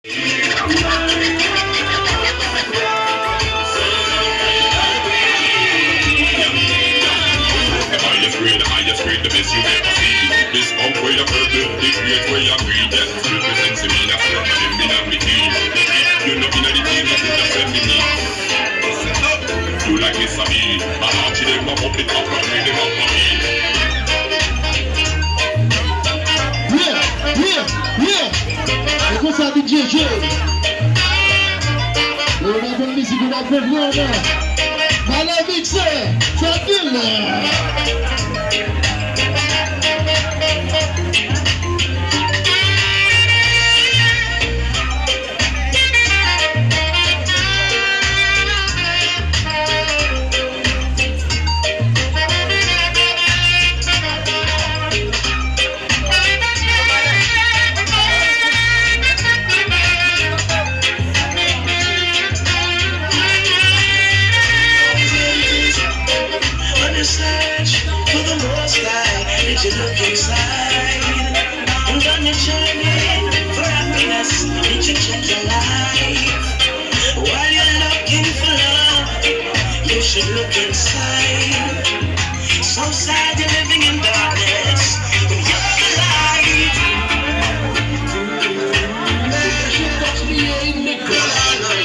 highest grade, the best you ever see. This pump where you're purple, this grade where you're green. That represents me, that's what I'm in the team. You're not in the team, but you're just sending me. You like this, I mean. I'm actually them up the top, I'm ready up for me. Yeah. What's up, DJ? We're not going to miss you, we're not going Malé mixé, c'est ville. Search for the most high, did you look inside? And when you're journeying for happiness, did you check your life? While you're looking for love, you should look inside. So sad you're living in darkness, you're the light. You should touch me in the corner.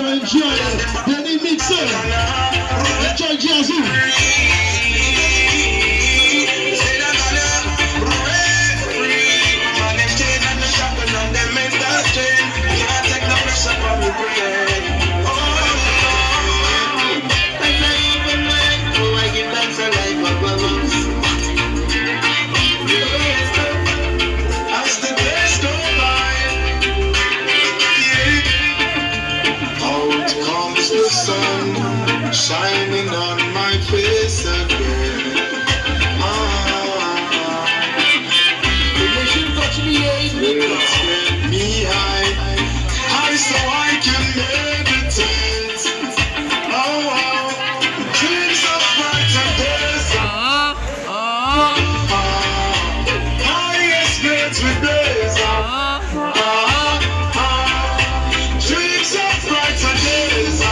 Enjoy, Danny Mixer, enjoy Jazzy. Shining on my face again. Relation touch me, Let me high so I can meditate. Dreams of brighter days. Highest grades with days. Dreams of brighter days.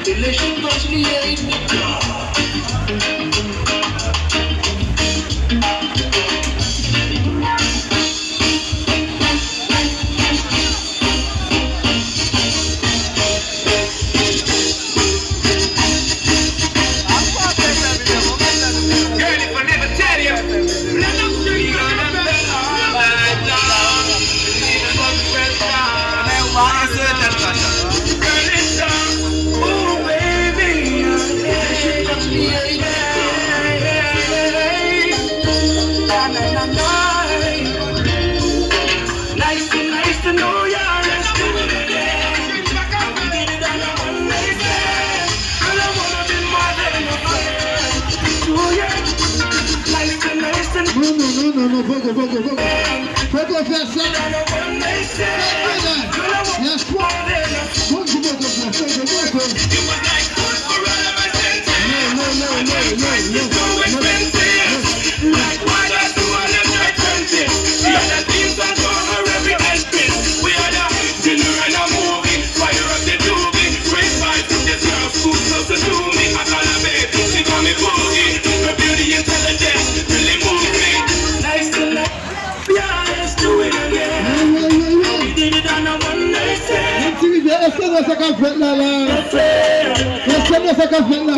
Relation touch me, Nice to know you're resting again. We did it on a Monday, and I wanna be more than your friend. Oh yeah, nice to No, Fogo, faire ça. Yes, quoi? Fogo. Essa café lá. Essa café lá.